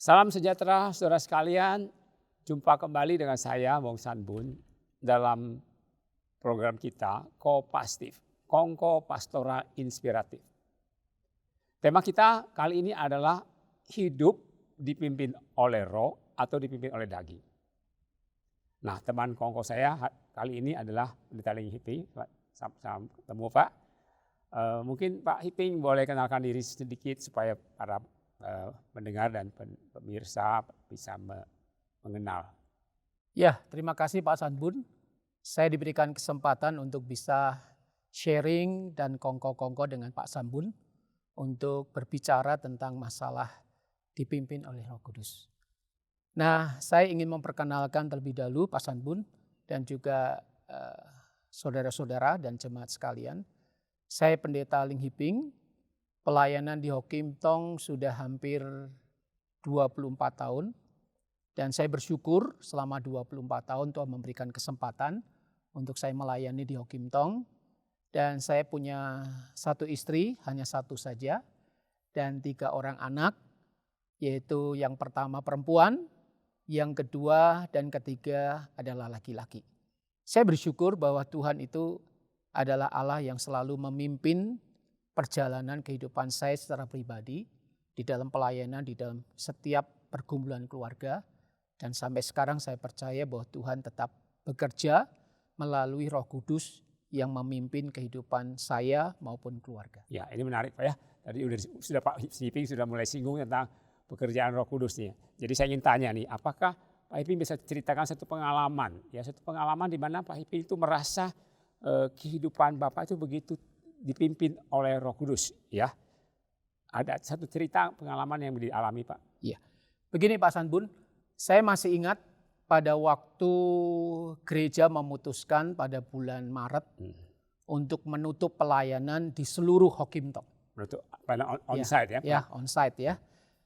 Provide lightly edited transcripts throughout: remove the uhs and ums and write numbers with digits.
Salam sejahtera saudara sekalian, jumpa kembali dengan saya Wong Sanbun dalam program kita Kopastif, Kongko Pastoral Inspiratif. Tema kita kali ini adalah hidup dipimpin oleh roh atau dipimpin oleh daging. Nah, teman kongko saya kali ini adalah Pendeta Ling Hiping. Sama ketemu Pak. Mungkin Pak Hiping boleh kenalkan diri sedikit supaya para mendengar dan pemirsa bisa mengenal. Ya, terima kasih Pak Sanbun. Saya diberikan kesempatan untuk bisa sharing dan kongko-kongko dengan Pak Sanbun untuk berbicara tentang masalah dipimpin oleh Roh Kudus. Nah, saya ingin memperkenalkan terlebih dahulu Pak Sanbun dan juga saudara-saudara dan jemaat sekalian. Saya Pendeta Ling Hiping, pelayanan di Hokim Tong sudah hampir 24 tahun. Dan saya bersyukur selama 24 tahun Tuhan memberikan kesempatan untuk saya melayani di Hokim Tong. Dan saya punya satu istri, hanya satu saja. Dan 3 orang anak, yaitu yang pertama perempuan, yang kedua dan ketiga adalah laki-laki. Saya bersyukur bahwa Tuhan itu adalah Allah yang selalu memimpin perjalanan kehidupan saya secara pribadi di dalam pelayanan, di dalam setiap pergumulan keluarga. Dan sampai sekarang saya percaya bahwa Tuhan tetap bekerja melalui Roh Kudus yang memimpin kehidupan saya maupun keluarga. Ya, ini menarik Pak ya. Tadi sudah Pak Hiping sudah mulai singgung tentang pekerjaan Roh Kudus nih. Jadi saya ingin tanya nih, apakah Pak Hiping bisa ceritakan satu pengalaman, ya satu pengalaman di mana Pak Hiping itu merasa kehidupan Bapak itu begitu dipimpin oleh Roh Kudus, ya? Ada satu cerita pengalaman yang dialami Pak? Iya, begini Pak Sanbun, saya masih ingat pada waktu gereja memutuskan pada bulan Maret untuk menutup pelayanan di seluruh Hokim Tong. Menutup on-site ya? Ya, on-site ya.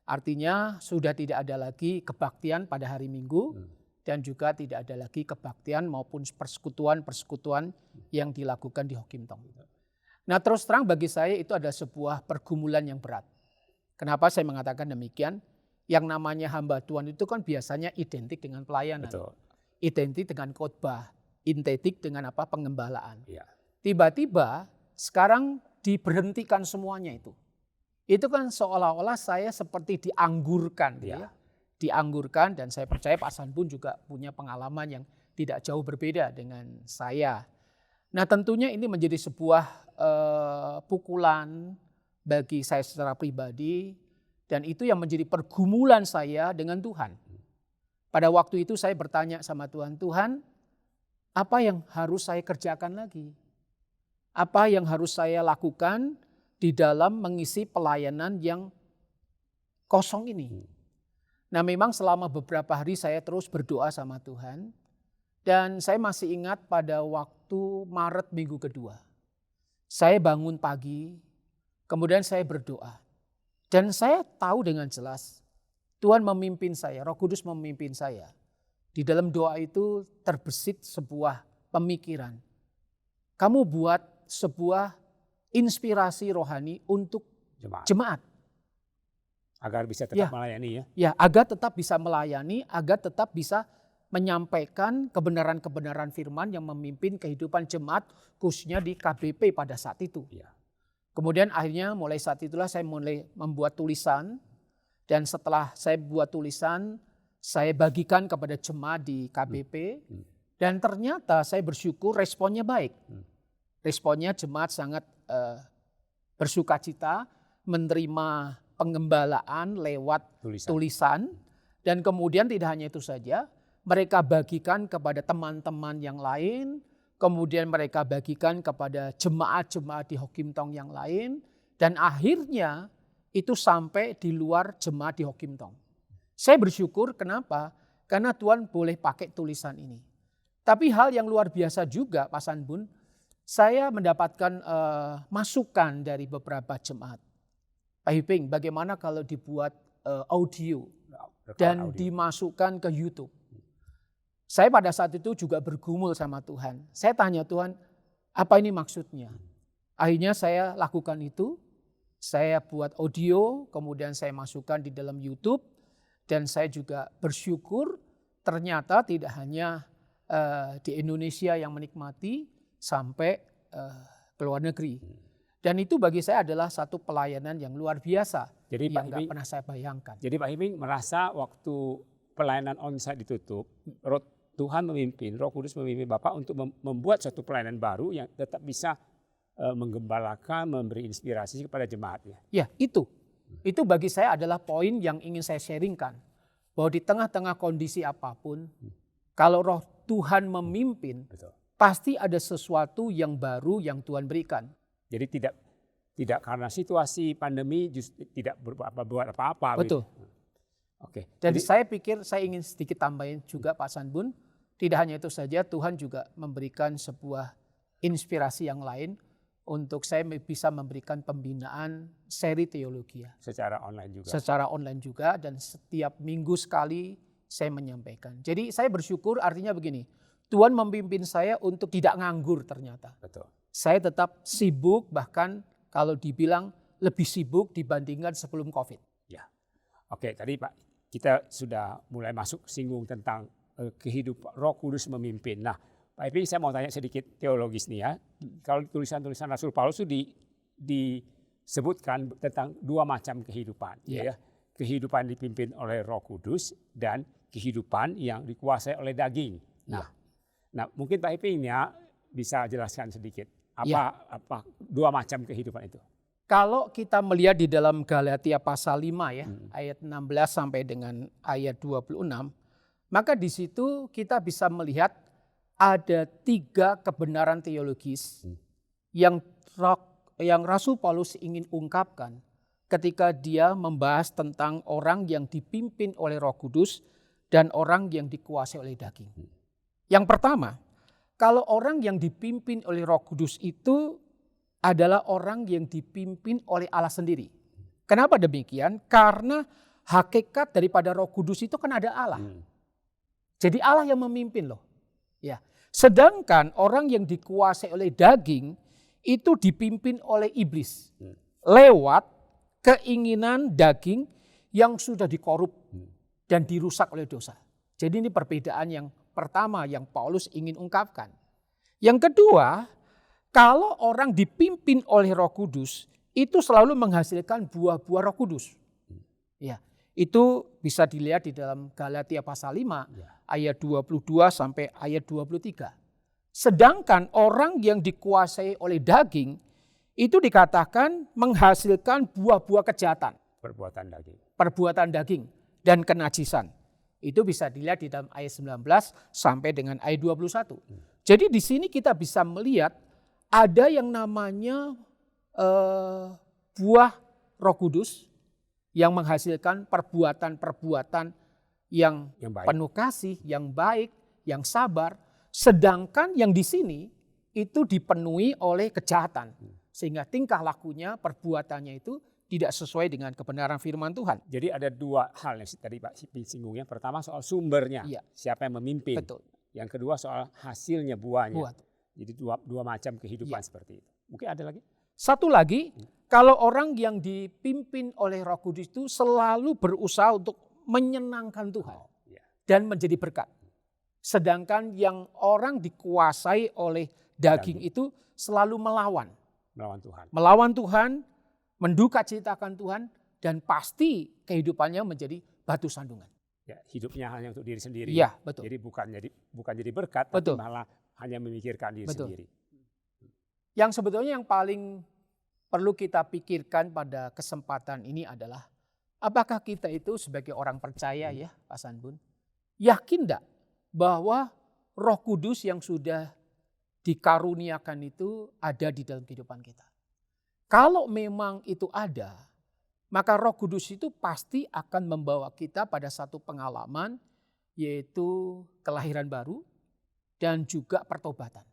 Artinya sudah tidak ada lagi kebaktian pada hari Minggu dan juga tidak ada lagi kebaktian maupun persekutuan-persekutuan yang dilakukan di Hokim Tong. Nah, terus terang bagi saya itu adalah sebuah pergumulan yang berat. Kenapa saya mengatakan demikian? Yang namanya hamba Tuhan itu kan biasanya identik dengan pelayanan. Betul. Identik dengan khotbah, identik dengan pengembalaan. Ya. Tiba-tiba sekarang diberhentikan semuanya itu. Itu kan seolah-olah saya seperti dianggurkan. Ya. Ya. Dianggurkan dan saya percaya Pak Sanbun juga punya pengalaman yang tidak jauh berbeda dengan saya. Nah, tentunya ini menjadi sebuah pukulan bagi saya secara pribadi dan itu yang menjadi pergumulan saya dengan Tuhan. Pada waktu itu saya bertanya sama Tuhan, Tuhan, apa yang harus saya kerjakan lagi? Apa yang harus saya lakukan di dalam mengisi pelayanan yang kosong ini? Nah, memang selama beberapa hari saya terus berdoa sama Tuhan. Dan saya masih ingat pada waktu Maret minggu kedua. Saya bangun pagi, kemudian saya berdoa. Dan saya tahu dengan jelas Tuhan memimpin saya, Roh Kudus memimpin saya. Di dalam doa itu terbesit sebuah pemikiran. Kamu buat sebuah inspirasi rohani untuk jemaat. Agar bisa tetap melayani ya? Ya, agar tetap bisa melayani, agar tetap bisa menyampaikan kebenaran-kebenaran firman yang memimpin kehidupan jemaat khususnya di KBP pada saat itu. Ya. Kemudian akhirnya mulai saat itulah saya mulai membuat tulisan dan setelah saya buat tulisan saya bagikan kepada jemaat di KBP dan ternyata saya bersyukur responnya baik. Responnya jemaat sangat bersukacita menerima pengembalaan lewat tulisan dan kemudian tidak hanya itu saja. Mereka bagikan kepada teman-teman yang lain, kemudian mereka bagikan kepada jemaat-jemaat di Hokim Tong yang lain, dan akhirnya itu sampai di luar jemaat di Hokim Tong. Saya bersyukur, kenapa? Karena Tuhan boleh pakai tulisan ini. Tapi hal yang luar biasa juga Pak Sanbun, saya mendapatkan masukan dari beberapa jemaat. Pak Hiping, bagaimana kalau dibuat audio dan dimasukkan ke YouTube? Saya pada saat itu juga bergumul sama Tuhan. Saya tanya Tuhan, apa ini maksudnya? Akhirnya saya lakukan itu. Saya buat audio, kemudian saya masukkan di dalam YouTube. Dan saya juga bersyukur ternyata tidak hanya di Indonesia yang menikmati sampai ke luar negeri. Dan itu bagi saya adalah satu pelayanan yang luar biasa. Jadi yang nggak pernah saya bayangkan. Jadi Pak Himing merasa waktu pelayanan onsite ditutup, Tuhan memimpin, Roh Kudus memimpin Bapak untuk membuat suatu pelayanan baru yang tetap bisa menggembalakan, memberi inspirasi kepada jemaatnya. Ya, itu bagi saya adalah poin yang ingin saya sharingkan. Bahwa di tengah-tengah kondisi apapun, kalau Roh Tuhan memimpin, Betul. pasti ada sesuatu yang baru yang Tuhan berikan. Jadi tidak karena situasi pandemi justru tidak buat apa-apa. Betul. Gitu. Oke. Jadi saya pikir saya ingin sedikit tambahin juga Pak Sanbun, tidak hanya itu saja, Tuhan juga memberikan sebuah inspirasi yang lain untuk saya bisa memberikan pembinaan seri teologi. Secara online juga. Secara online juga, dan setiap minggu sekali saya menyampaikan. Jadi saya bersyukur, artinya begini, Tuhan memimpin saya untuk tidak nganggur ternyata. Betul. Saya tetap sibuk, bahkan kalau dibilang lebih sibuk dibandingkan sebelum COVID. Ya. Oke, tadi Pak, kita sudah mulai masuk singgung tentang kehidupan Roh Kudus memimpin. Nah, Pak Iping, saya mau tanya sedikit teologis nih ya. Kalau tulisan-tulisan Rasul Paulus itu disebutkan tentang dua macam kehidupan. Ya. Kehidupan dipimpin oleh Roh Kudus dan kehidupan yang dikuasai oleh daging. Nah, mungkin Pak Iping ya bisa jelaskan sedikit apa dua macam kehidupan itu. Kalau kita melihat di dalam Galatia pasal 5 ya, ayat 16 sampai dengan ayat 26, maka di situ kita bisa melihat ada 3 kebenaran teologis yang Rasul Paulus ingin ungkapkan ketika dia membahas tentang orang yang dipimpin oleh Roh Kudus dan orang yang dikuasai oleh daging. Yang pertama, kalau orang yang dipimpin oleh Roh Kudus itu adalah orang yang dipimpin oleh Allah sendiri. Kenapa demikian? Karena hakikat daripada Roh Kudus itu kan ada Allah. Jadi Allah yang memimpin loh. Ya. Sedangkan orang yang dikuasai oleh daging itu dipimpin oleh iblis. Lewat keinginan daging yang sudah dikorup dan dirusak oleh dosa. Jadi ini perbedaan yang pertama yang Paulus ingin ungkapkan. Yang kedua, kalau orang dipimpin oleh Roh Kudus, itu selalu menghasilkan buah-buah Roh Kudus. Ya, itu bisa dilihat di dalam Galatia pasal 5 ayat 22 sampai ayat 23. Sedangkan orang yang dikuasai oleh daging itu dikatakan menghasilkan buah-buah kejahatan. Perbuatan daging dan kenajisan. Itu bisa dilihat di dalam ayat 19 sampai dengan ayat 21. Jadi di sini kita bisa melihat ada yang namanya buah Roh Kudus yang menghasilkan perbuatan-perbuatan yang penuh kasih, yang baik, yang sabar. Sedangkan yang di sini itu dipenuhi oleh kejahatan. Sehingga tingkah lakunya, perbuatannya itu tidak sesuai dengan kebenaran firman Tuhan. Jadi ada 2 hal yang tadi Pak singgung. Yang pertama soal sumbernya, siapa yang memimpin. Betul. Yang kedua soal hasilnya, buahnya. Jadi dua macam kehidupan seperti itu. Mungkin ada lagi? Satu lagi, kalau orang yang dipimpin oleh Roh Kudus itu selalu berusaha untuk menyenangkan Tuhan dan menjadi berkat. Sedangkan yang orang dikuasai oleh daging itu selalu melawan Tuhan. Melawan Tuhan, menduka citakan Tuhan, dan pasti kehidupannya menjadi batu sandungan. Ya, hidupnya hanya untuk diri sendiri. Ya, betul. Jadi bukan jadi berkat, tapi malah hanya memikirkan diri sendiri. Yang sebetulnya yang paling perlu kita pikirkan pada kesempatan ini adalah apakah kita itu sebagai orang percaya ya Pak Sanbun, yakin enggak bahwa Roh Kudus yang sudah dikaruniakan itu ada di dalam kehidupan kita. Kalau memang itu ada, maka Roh Kudus itu pasti akan membawa kita pada satu pengalaman, yaitu kelahiran baru dan juga pertobatan.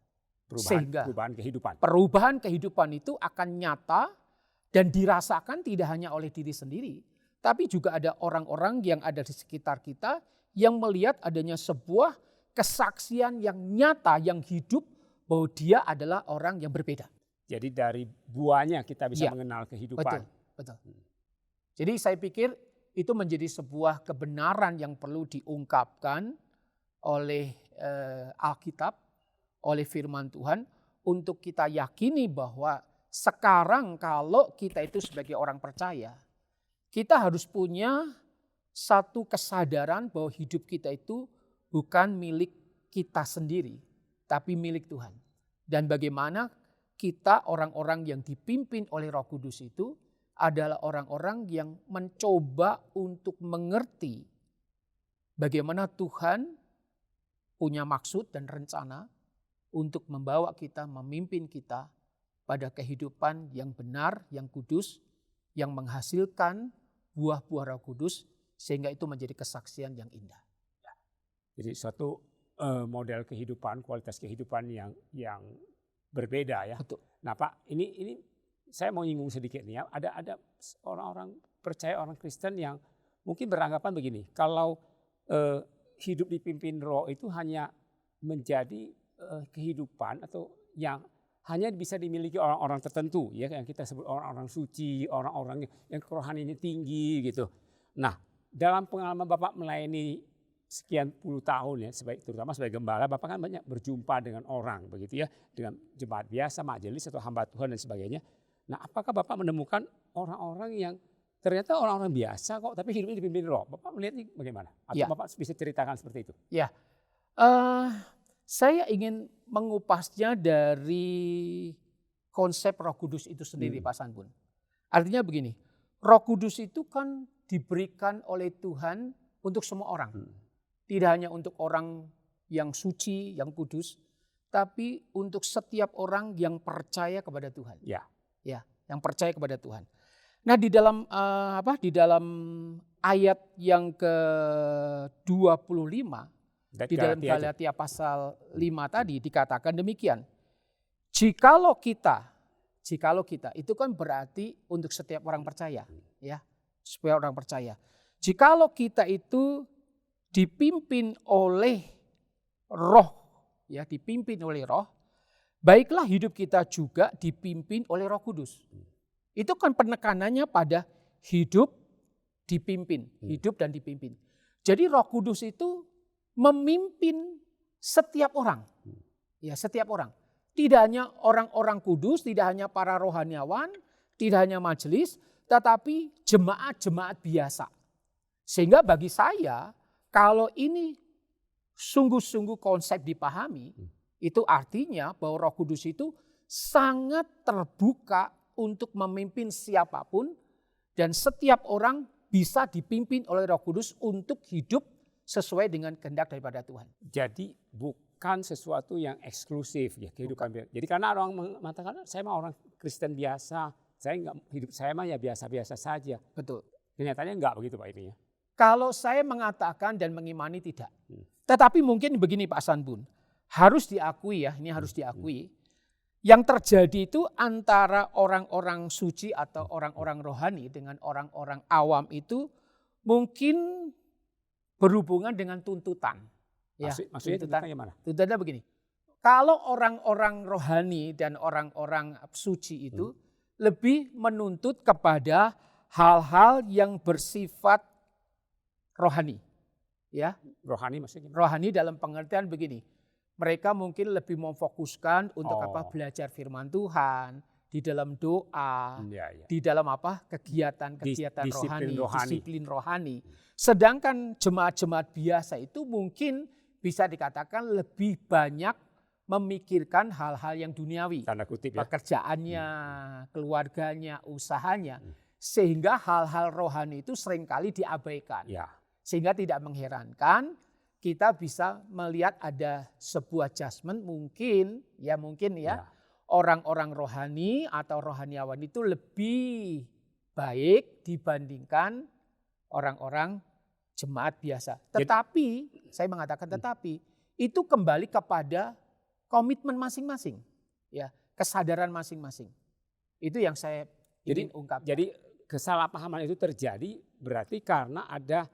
Perubahan kehidupan itu akan nyata dan dirasakan tidak hanya oleh diri sendiri, tapi juga ada orang-orang yang ada di sekitar kita yang melihat adanya sebuah kesaksian yang nyata, yang hidup, bahwa dia adalah orang yang berbeda. Jadi dari buahnya kita bisa mengenal kehidupan. Betul. Jadi saya pikir itu menjadi sebuah kebenaran yang perlu diungkapkan oleh Alkitab, oleh firman Tuhan, untuk kita yakini bahwa sekarang kalau kita itu sebagai orang percaya, kita harus punya satu kesadaran bahwa hidup kita itu bukan milik kita sendiri, tapi milik Tuhan. Dan bagaimana kita orang-orang yang dipimpin oleh Roh Kudus itu adalah orang-orang yang mencoba untuk mengerti bagaimana Tuhan punya maksud dan rencana untuk membawa kita, memimpin kita pada kehidupan yang benar, yang kudus, yang menghasilkan buah-buah Roh Kudus, sehingga itu menjadi kesaksian yang indah. Jadi suatu model kehidupan, kualitas kehidupan yang berbeda ya. Betul. Nah Pak, ini saya mau nyinggung sedikit nih ya. Ada orang-orang percaya, orang Kristen yang mungkin beranggapan begini, kalau hidup dipimpin Roh itu hanya menjadi kehidupan atau yang hanya bisa dimiliki orang-orang tertentu ya, yang kita sebut orang-orang suci, orang-orang yang kerohaniannya tinggi gitu. Nah, dalam pengalaman Bapak melayani sekian puluh tahun ya, terutama sebagai gembala, Bapak kan banyak berjumpa dengan orang begitu ya, dengan jemaat biasa, majelis atau hamba Tuhan dan sebagainya. Nah, apakah Bapak menemukan orang-orang yang ternyata orang-orang biasa kok, tapi hidupnya dipimpin Roh? Bapak melihatnya bagaimana? Atau Ya. Bapak bisa ceritakan seperti itu? Ya, saya ingin mengupasnya dari konsep Roh Kudus itu sendiri, Pak Sanbun. Artinya begini, Roh Kudus itu kan diberikan oleh Tuhan untuk semua orang. Tidak hanya untuk orang yang suci, yang kudus, tapi untuk setiap orang yang percaya kepada Tuhan. Ya. Ya, yang percaya kepada Tuhan. Nah, di dalam di dalam ayat yang ke-25 di dalam Galatia pasal 5 tadi dikatakan demikian. Jikalau kita itu kan berarti untuk setiap orang percaya, ya, supaya orang percaya. Jikalau kita itu dipimpin oleh Roh, ya, dipimpin oleh Roh, baiklah hidup kita juga dipimpin oleh Roh Kudus. Itu kan penekanannya pada hidup dipimpin, hidup dan dipimpin. Jadi Roh Kudus itu memimpin setiap orang. Ya, setiap orang. Tidak hanya orang-orang kudus, tidak hanya para rohaniawan, tidak hanya majelis, tetapi jemaat-jemaat biasa. Sehingga bagi saya, kalau ini sungguh-sungguh konsep dipahami, itu artinya bahwa Roh Kudus itu sangat terbuka untuk memimpin siapapun, dan setiap orang bisa dipimpin oleh Roh Kudus untuk hidup sesuai dengan kehendak daripada Tuhan. Jadi bukan sesuatu yang eksklusif ya kehidupan. Bukan. Jadi karena orang mengatakan saya mah orang Kristen biasa, hidup saya mah ya biasa-biasa saja. Betul. Kenyataannya enggak begitu Pak ini ya. Kalau saya mengatakan dan mengimani tidak. Tetapi mungkin begini Pak Sanbun, harus diakui ya, ini harus diakui. Yang terjadi itu antara orang-orang suci atau orang-orang rohani dengan orang-orang awam itu mungkin berhubungan dengan tuntutan. Ya, maksudnya tuntutannya gimana? Tuntutannya begini, kalau orang-orang rohani dan orang-orang suci itu lebih menuntut kepada hal-hal yang bersifat rohani. Ya. Rohani maksudnya gimana? Rohani dalam pengertian begini, mereka mungkin lebih memfokuskan untuk belajar firman Tuhan, di dalam doa, di dalam kegiatan-kegiatan disiplin rohani. Sedangkan jemaat-jemaat biasa itu mungkin bisa dikatakan lebih banyak memikirkan hal-hal yang duniawi, tanda kutip ya, pekerjaannya, keluarganya, usahanya, sehingga hal-hal rohani itu seringkali diabaikan. Ya. Sehingga tidak mengherankan kita bisa melihat ada sebuah judgment mungkin ya orang-orang rohani atau rohaniawan itu lebih baik dibandingkan orang-orang jemaat biasa. Tetapi saya mengatakan itu kembali kepada komitmen masing-masing, ya, kesadaran masing-masing. Itu yang saya ingin ungkapkan. Jadi kesalahpahaman itu terjadi berarti karena ada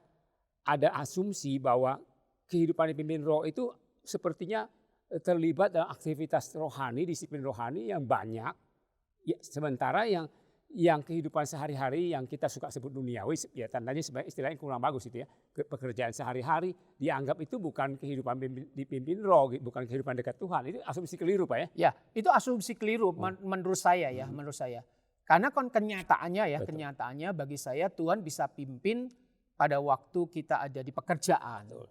asumsi bahwa kehidupan dipimpin Roh itu sepertinya terlibat dalam aktivitas rohani, disiplin rohani yang banyak. Ya, sementara yang yang kehidupan sehari-hari yang kita suka sebut duniawi, ya tandanya sebenarnya istilahnya kurang bagus itu ya. Pekerjaan sehari-hari dianggap itu bukan kehidupan dipimpin roh, bukan kehidupan dekat Tuhan. Itu asumsi keliru Pak ya? Ya, itu asumsi keliru menurut saya ya, menurut saya. Karena kan kenyataannya ya, Betul. kenyataannya bagi saya Tuhan bisa pimpin pada waktu kita ada di pekerjaan. Betul.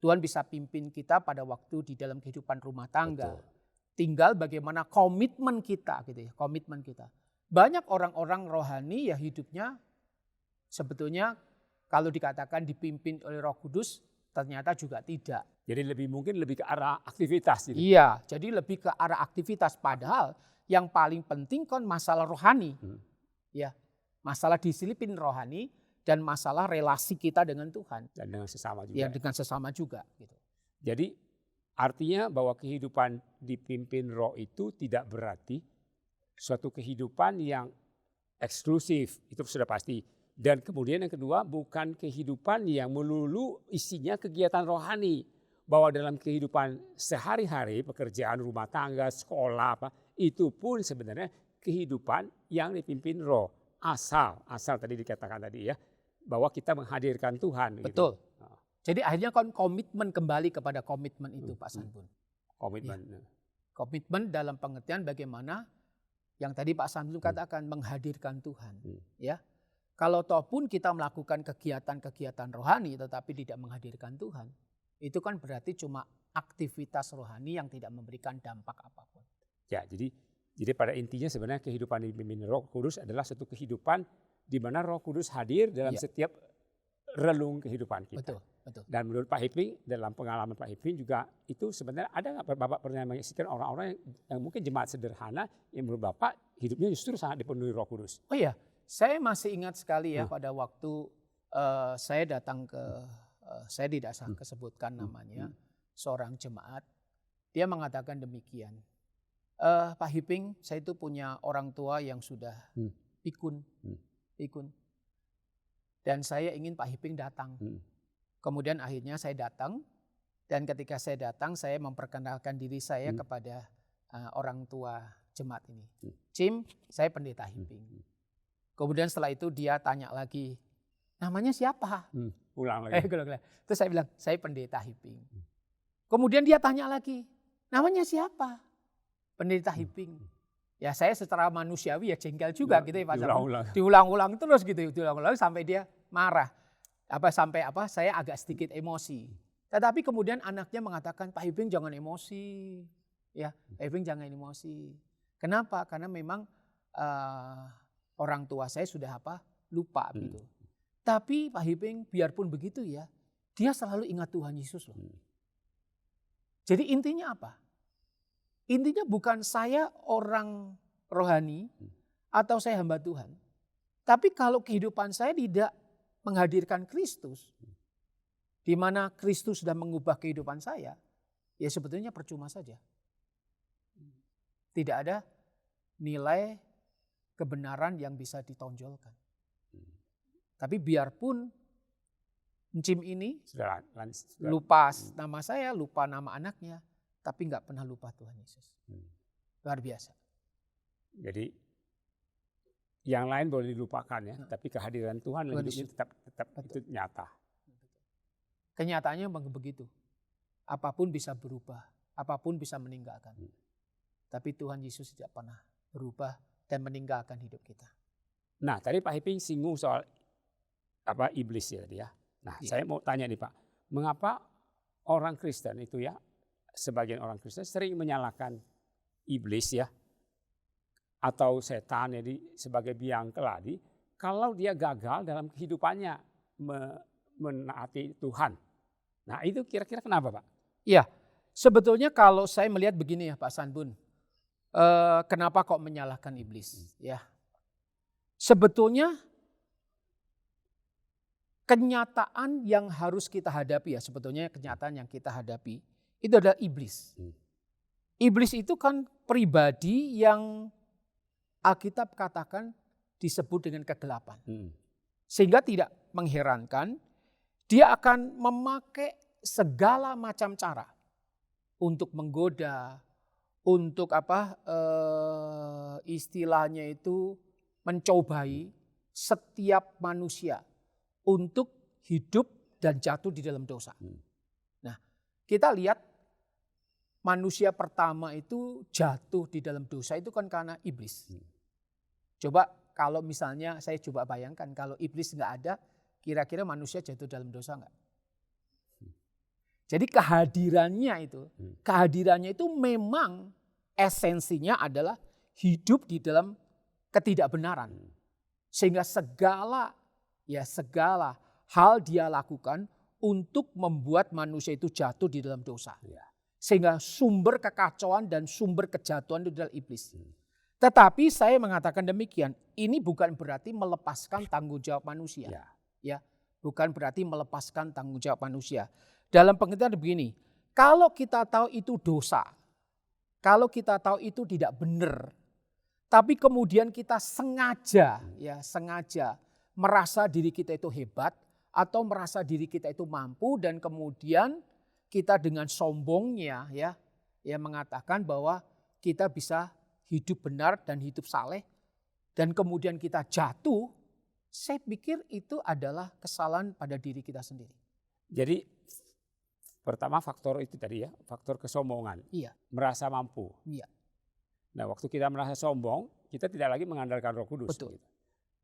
Tuhan bisa pimpin kita pada waktu di dalam kehidupan rumah tangga. Betul. Tinggal bagaimana komitmen kita gitu ya, komitmen kita. Banyak orang-orang rohani ya hidupnya sebetulnya kalau dikatakan dipimpin oleh Roh Kudus ternyata juga tidak. Jadi mungkin lebih ke arah aktivitas gitu. Iya, jadi lebih ke arah aktivitas padahal yang paling penting kan masalah rohani. Ya, masalah disiplin rohani dan masalah relasi kita dengan Tuhan. Dan dengan sesama juga. Ya, dengan sesama juga gitu. Jadi artinya bahwa kehidupan dipimpin roh itu tidak berarti suatu kehidupan yang eksklusif, itu sudah pasti. Dan kemudian yang kedua, bukan kehidupan yang melulu isinya kegiatan rohani. Bahwa dalam kehidupan sehari-hari, pekerjaan rumah tangga, sekolah, apa itu pun sebenarnya kehidupan yang dipimpin roh. Asal tadi dikatakan tadi ya, bahwa kita menghadirkan Tuhan. Betul. Gitu. Jadi akhirnya kan komitmen kembali kepada komitmen itu Pak Sanbun. Komitmen. Ya. Komitmen dalam pengertian bagaimana yang tadi Pak Sanbun katakan menghadirkan Tuhan. Ya, kalau toh pun kita melakukan kegiatan-kegiatan rohani tetapi tidak menghadirkan Tuhan, itu kan berarti cuma aktivitas rohani yang tidak memberikan dampak apapun. Ya, jadi pada intinya sebenarnya kehidupan dipimpin Roh Kudus adalah satu kehidupan di mana Roh Kudus hadir dalam setiap relung kehidupan kita. Betul. Dan menurut Pak Hiping, dalam pengalaman Pak Hiping juga itu sebenarnya ada nggak Bapak pernah menyaksikan orang-orang yang mungkin jemaat sederhana yang menurut Bapak hidupnya justru sangat dipenuhi Roh Kudus? Oh iya, saya masih ingat sekali ya pada waktu saya datang ke, saya tidak usah sebutkan namanya, seorang jemaat, dia mengatakan demikian. Pak Hiping, saya itu punya orang tua yang sudah pikun. Dan saya ingin Pak Hiping datang. Kemudian akhirnya saya datang, dan ketika saya datang saya memperkenalkan diri saya kepada orang tua jemaat ini. Cim, saya pendeta Hiping. Kemudian setelah itu dia tanya lagi, namanya siapa? Ulang lagi. Terus saya bilang, saya pendeta Hiping. Kemudian dia tanya lagi, namanya siapa? Pendeta Hiping. Ya saya secara manusiawi ya jengkel juga gitu ya Pak. Diulang-ulang terus gitu, diulang-ulang sampai dia marah. Sampai saya agak sedikit emosi. Tetapi kemudian anaknya mengatakan, Pak Hiping jangan emosi. Ya, Pak Hiping jangan emosi. Kenapa? Karena memang orang tua saya sudah lupa gitu. Tapi Pak Hiping biarpun begitu ya, dia selalu ingat Tuhan Yesus loh. Jadi intinya apa? Intinya bukan saya orang rohani atau saya hamba Tuhan. Tapi kalau kehidupan saya tidak menghadirkan Kristus, di mana Kristus sudah mengubah kehidupan saya, ya sebetulnya percuma saja. Tidak ada nilai kebenaran yang bisa ditonjolkan. Tapi biarpun Cim ini lupa nama saya, lupa nama anaknya, tapi nggak pernah lupa Tuhan Yesus. Luar biasa. Jadi yang lain boleh dilupakan ya, tapi kehadiran Tuhan hidupnya tetap itu nyata. Kenyataannya begitu. Apapun bisa berubah, apapun bisa meninggalkan. Tapi Tuhan Yesus tidak pernah berubah dan meninggalkan hidup kita. Nah, tadi Pak Hiping singgung soal iblis ya dia. Nah, saya mau tanya nih Pak, mengapa orang Kristen itu ya, sebagian orang Kristen sering menyalahkan iblis ya, atau setan jadi sebagai biang keladi kalau dia gagal dalam kehidupannya menaati Tuhan. Nah itu kira-kira kenapa Pak? Iya, sebetulnya kalau saya melihat begini ya Pak Sanbun, kenapa kok menyalahkan iblis? Ya, sebetulnya kenyataan yang harus kita hadapi ya, sebetulnya kenyataan yang kita hadapi itu adalah iblis. Iblis itu kan pribadi yang Alkitab katakan disebut dengan kegelapan. Sehingga tidak mengherankan dia akan memakai segala macam cara untuk menggoda, untuk istilahnya itu mencobai setiap manusia untuk hidup dan jatuh di dalam dosa. Nah, kita lihat manusia pertama itu jatuh di dalam dosa itu kan karena iblis. Coba kalau misalnya saya coba bayangkan kalau iblis nggak ada, kira-kira manusia jatuh dalam dosa nggak? Jadi kehadirannya itu memang esensinya adalah hidup di dalam ketidakbenaran. Sehingga segala hal dia lakukan untuk membuat manusia itu jatuh di dalam dosa. Sehingga sumber kekacauan dan sumber kejatuhan itu adalah iblis. Tetapi saya mengatakan demikian, ini bukan berarti melepaskan tanggung jawab manusia. Ya, bukan berarti melepaskan tanggung jawab manusia. Dalam pengertian begini, kalau kita tahu itu dosa, kalau kita tahu itu tidak benar, tapi kemudian kita sengaja merasa diri kita itu hebat atau merasa diri kita itu mampu dan kemudian kita dengan sombongnya mengatakan bahwa kita bisa hidup benar dan hidup saleh dan kemudian kita jatuh, saya pikir itu adalah kesalahan pada diri kita sendiri. Jadi pertama faktor itu tadi faktor kesombongan. Merasa mampu. Nah, waktu kita merasa sombong, kita tidak lagi mengandalkan Roh Kudus. Betul. Gitu.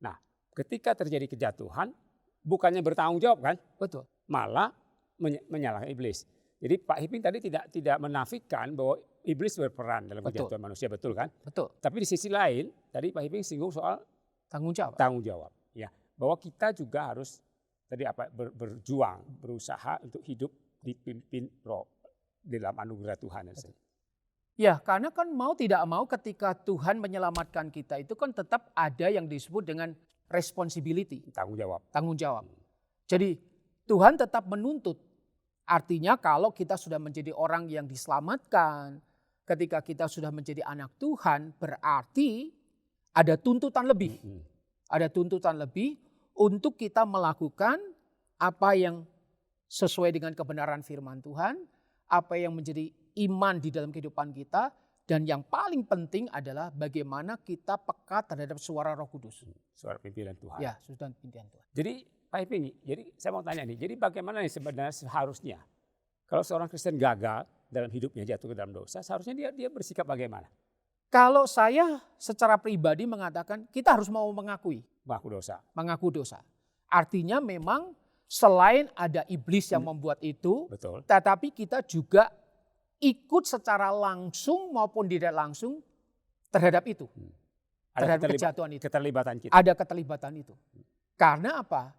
Nah, ketika terjadi kejatuhan, bukannya bertanggung jawab kan? Betul. Malah menyalahkan iblis. Jadi Pak Hiping tadi tidak menafikan bahwa iblis berperan dalam kejatuhan manusia, betul kan? Betul. Tapi di sisi lain, tadi Pak Hiping singgung soal tanggung jawab. Ya, bahwa kita juga harus berjuang, berusaha untuk hidup dipimpin Roh di dalam anugerah Tuhan. Ya, karena kan mau tidak mau ketika Tuhan menyelamatkan kita itu kan tetap ada yang disebut dengan responsibility. Tanggung jawab. Jadi Tuhan tetap menuntut. Artinya kalau kita sudah menjadi orang yang diselamatkan, ketika kita sudah menjadi anak Tuhan, berarti ada tuntutan lebih. Ada tuntutan lebih untuk kita melakukan apa yang sesuai dengan kebenaran firman Tuhan, apa yang menjadi iman di dalam kehidupan kita, dan yang paling penting adalah bagaimana kita peka terhadap suara Roh Kudus. Suara pimpinan Tuhan. Ya, suara pimpinan Tuhan. Jadi Pak Iping, jadi saya mau tanya nih, jadi bagaimana nih sebenarnya seharusnya kalau seorang Kristen gagal dalam hidupnya jatuh ke dalam dosa, seharusnya dia bersikap bagaimana? Kalau saya secara pribadi mengatakan kita harus mau mengaku dosa. Artinya memang selain ada iblis yang membuat itu, betul, tetapi kita juga ikut secara langsung maupun tidak langsung terhadap itu. Terhadap kejatuhan itu. Keterlibatan kita. Ada keterlibatan itu. Karena apa?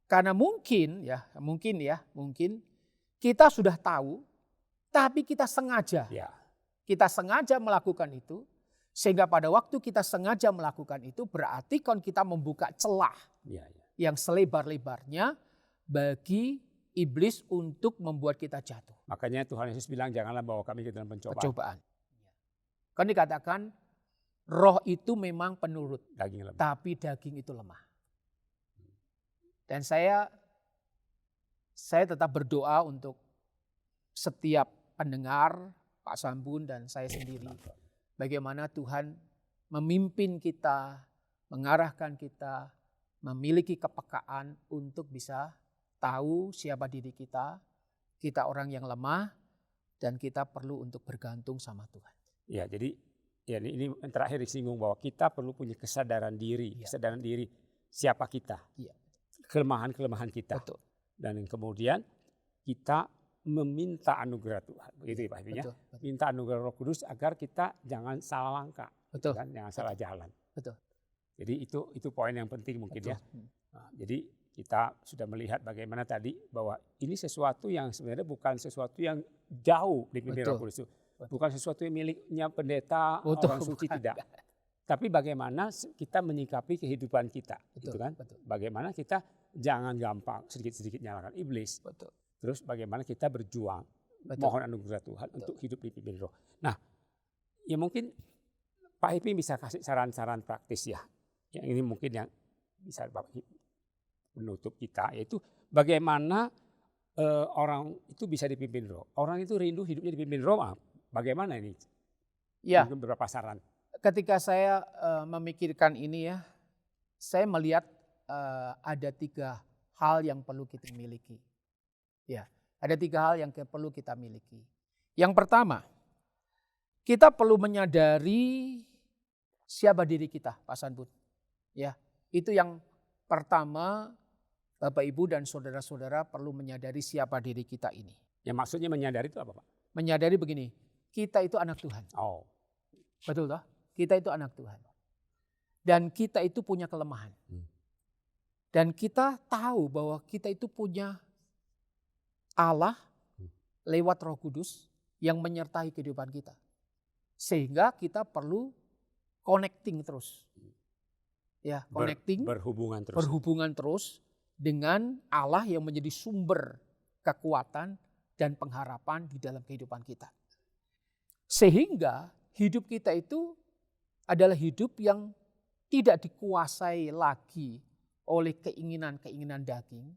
Karena mungkin kita sudah tahu, tapi kita sengaja. Kita sengaja melakukan itu, sehingga pada waktu kita sengaja melakukan itu berarti kan kita membuka celah yang selebar-lebarnya bagi iblis untuk membuat kita jatuh. Makanya Tuhan Yesus bilang janganlah bawa kami ke dalam pencobaan. Kan dikatakan roh itu memang penurut, daging lemah. Tapi daging itu lemah. Dan saya tetap berdoa untuk setiap pendengar, Pak Sambun dan saya sendiri. Bagaimana Tuhan memimpin kita, mengarahkan kita, memiliki kepekaan untuk bisa tahu siapa diri kita orang yang lemah, dan kita perlu untuk bergantung sama Tuhan. Ya, jadi ini terakhir disinggung bahwa kita perlu punya kesadaran diri, siapa kita, kelemahan-kelemahan kita. Betul. Dan kemudian kita meminta anugerah Tuhan, begitu ya Pak Hiping ya. Minta anugerah Roh Kudus agar kita jangan salah langkah, jangan salah jalan. Betul. Jadi itu poin yang penting mungkin ya. Nah, jadi kita sudah melihat bagaimana tadi bahwa ini sesuatu yang sebenarnya bukan sesuatu yang jauh dipimpin Roh Kudus. Bukan sesuatu yang miliknya pendeta, orang suci, tidak. Tapi bagaimana kita menyikapi kehidupan kita, gitu kan? Bagaimana kita jangan gampang sedikit-sedikit nyalakan iblis. Terus bagaimana kita berjuang, mohon anugerah Tuhan untuk hidup dipimpin Roh. Nah, ya mungkin Pak Hiping bisa kasih saran-saran praktis ya. Yang ini mungkin yang bisa menutup kita, yaitu bagaimana orang itu bisa dipimpin Roh. Orang itu rindu hidupnya dipimpin Roh. Bagaimana ini? Ya. Mungkin beberapa saran. Ketika saya memikirkan ini ya, saya melihat ada 3 hal yang perlu kita miliki. Ya, ada 3 hal yang perlu kita miliki. Yang pertama, kita perlu menyadari siapa diri kita, Pak Sanbun. Ya, itu yang pertama, Bapak Ibu dan saudara-saudara perlu menyadari siapa diri kita ini. Yang maksudnya menyadari itu apa, Pak? Menyadari begini, kita itu anak Tuhan. Oh, Betul toh? Kita itu anak Tuhan. Dan kita itu punya kelemahan. Dan kita tahu bahwa kita itu punya Allah lewat Roh Kudus yang menyertai kehidupan kita. Sehingga kita perlu connecting terus. Ya, connecting, berhubungan terus dengan Allah yang menjadi sumber kekuatan dan pengharapan di dalam kehidupan kita. Sehingga hidup kita itu adalah hidup yang tidak dikuasai lagi oleh keinginan-keinginan daging,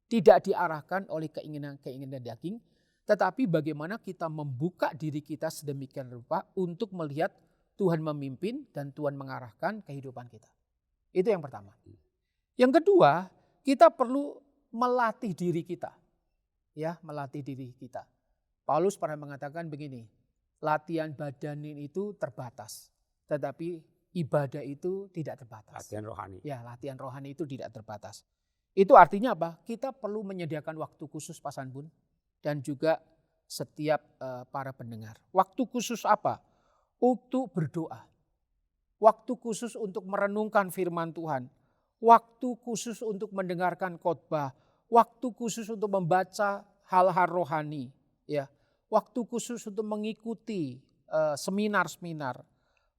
tidak diarahkan oleh keinginan-keinginan daging, tetapi bagaimana kita membuka diri kita sedemikian rupa untuk melihat Tuhan memimpin dan Tuhan mengarahkan kehidupan kita. Itu yang pertama. Yang kedua, kita perlu melatih diri kita. Ya, melatih diri kita. Paulus pernah mengatakan begini, latihan badan itu terbatas, tetapi ibadah itu tidak terbatas. Latihan rohani. Ya, latihan rohani itu tidak terbatas. Itu artinya apa? Kita perlu menyediakan waktu khusus Pak Sanbun dan juga setiap para pendengar. Waktu khusus apa? Untuk berdoa. Waktu khusus untuk merenungkan firman Tuhan. Waktu khusus untuk mendengarkan khotbah. Waktu khusus untuk membaca hal-hal rohani. Ya. Waktu khusus untuk mengikuti seminar-seminar.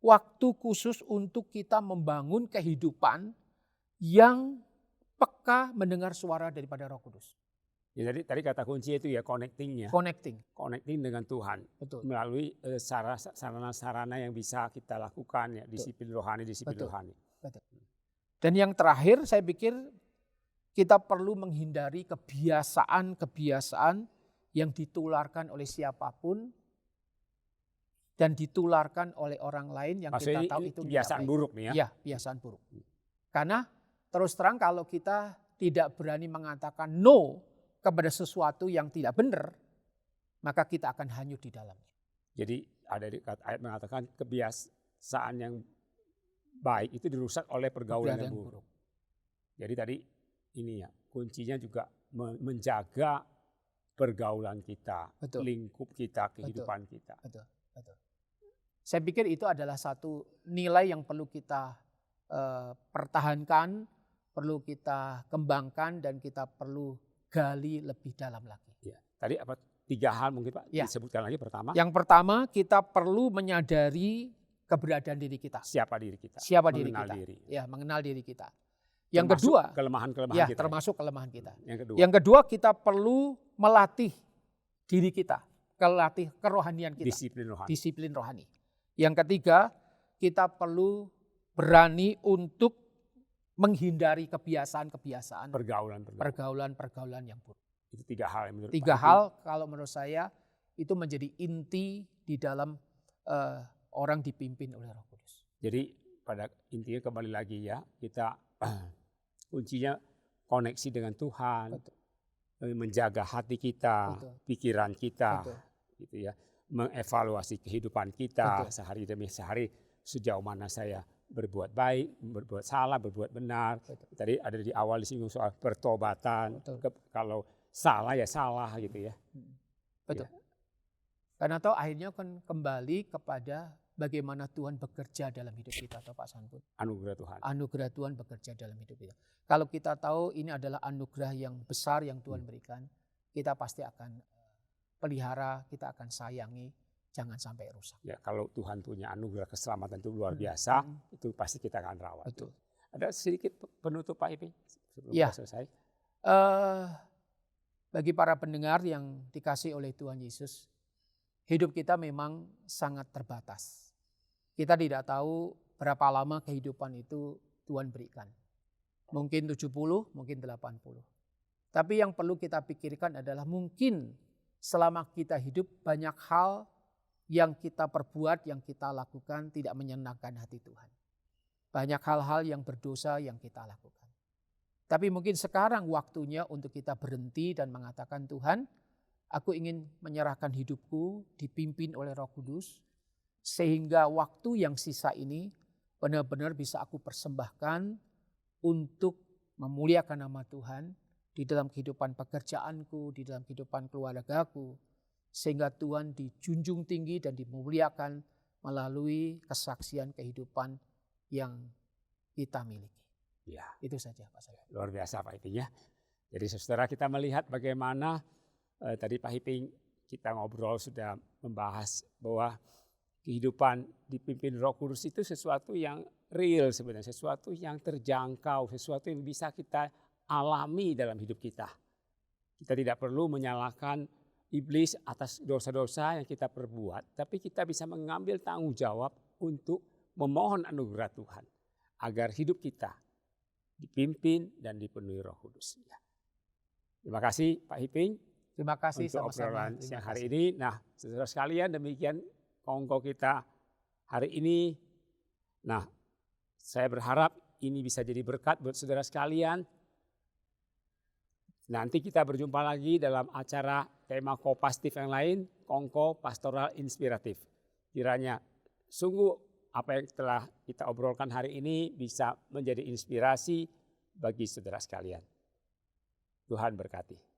Waktu khusus untuk kita membangun kehidupan yang peka mendengar suara daripada Roh Kudus. Ya, tadi kata kunci itu ya connecting dengan Tuhan. Betul. Melalui sarana-sarana yang bisa kita lakukan ya, disiplin rohani. Betul. Dan yang terakhir saya pikir kita perlu menghindari kebiasaan-kebiasaan yang ditularkan oleh siapapun dan ditularkan oleh orang lain yang maksudnya kita tahu itu kebiasaan buruk nih ya. Iya, kebiasaan buruk. Karena terus terang kalau kita tidak berani mengatakan no kepada sesuatu yang tidak benar, maka kita akan hanyut di dalamnya. Jadi ada ayat mengatakan kebiasaan yang baik itu dirusak oleh pergaulan yang buruk. Jadi tadi ini ya kuncinya juga menjaga pergaulan kita, Betul. lingkup kita, kehidupan kita. Betul. Saya pikir itu adalah satu nilai yang perlu kita pertahankan, perlu kita kembangkan dan kita perlu gali lebih dalam lagi. Ya. Tadi apa 3 hal mungkin Pak disebutkan lagi pertama. Yang pertama kita perlu menyadari keberadaan diri kita. Siapa diri kita? Mengenal diri. Ya, mengenal diri kita. Yang kedua, kelemahan-kelemahan kita. Termasuk kelemahan kita. Yang kedua kita perlu melatih diri kita, melatih kerohanian kita. Disiplin rohani. Yang ketiga, kita perlu berani untuk menghindari kebiasaan-kebiasaan pergaulan yang buruk. Itu 3 hal yang menurut 3 hal kalau menurut saya itu menjadi inti di dalam orang dipimpin oleh Roh Kudus. Jadi pada intinya kembali lagi ya, kita kuncinya koneksi dengan Tuhan, menjaga hati kita, pikiran kita, gitu ya, mengevaluasi kehidupan kita sehari demi sehari, sejauh mana saya berbuat baik, berbuat salah, berbuat benar. Tadi ada di awal disinggung soal pertobatan, kalau salah ya salah gitu ya. Betul. Ya. Karena tahu akhirnya kan kembali kepada bagaimana Tuhan bekerja dalam hidup kita, atau Pak Sanbun. Anugerah Tuhan bekerja dalam hidup kita. Kalau kita tahu ini adalah anugerah yang besar yang Tuhan berikan, kita pasti akan pelihara, kita akan sayangi, jangan sampai rusak. Ya, kalau Tuhan punya anugerah keselamatan itu luar biasa, itu pasti kita akan rawat. Betul. Ada sedikit penutup Pak Ipi sebelum selesai. Bagi para pendengar yang dikasih oleh Tuhan Yesus, hidup kita memang sangat terbatas. Kita tidak tahu berapa lama kehidupan itu Tuhan berikan. Mungkin 70, mungkin 80. Tapi yang perlu kita pikirkan adalah mungkin selama kita hidup banyak hal yang kita perbuat, yang kita lakukan tidak menyenangkan hati Tuhan. banyak hal-hal yang berdosa yang kita lakukan. Tapi mungkin sekarang waktunya untuk kita berhenti dan mengatakan, Tuhan, aku ingin menyerahkan hidupku dipimpin oleh Roh Kudus, sehingga waktu yang sisa ini benar-benar bisa aku persembahkan untuk memuliakan nama Tuhan di dalam kehidupan pekerjaanku, di dalam kehidupan keluargaku, sehingga Tuhan dijunjung tinggi dan dimuliakan melalui kesaksian kehidupan yang kita miliki. Ya, Itu saja Pak Saya. luar biasa Pak Iping ya. Jadi saudara, kita melihat bagaimana tadi Pak Iping kita ngobrol sudah membahas bahwa kehidupan dipimpin Roh Kudus itu sesuatu yang real sebenarnya, sesuatu yang terjangkau, sesuatu yang bisa kita alami dalam hidup kita. Kita tidak perlu menyalahkan iblis atas dosa-dosa yang kita perbuat, tapi kita bisa mengambil tanggung jawab untuk memohon anugerah Tuhan agar hidup kita dipimpin dan dipenuhi Roh Kudus. Terima kasih Pak Iping. Terima kasih untuk sama-sama. obrolan siang hari ini. Nah, saudara sekalian, demikian kongko kita hari ini. Nah, saya berharap ini bisa jadi berkat buat saudara sekalian. Nanti kita berjumpa lagi dalam acara tema Kopastif yang lain, Kongko Pastoral Inspiratif. Kiranya sungguh apa yang telah kita obrolkan hari ini bisa menjadi inspirasi bagi saudara sekalian. Tuhan berkati.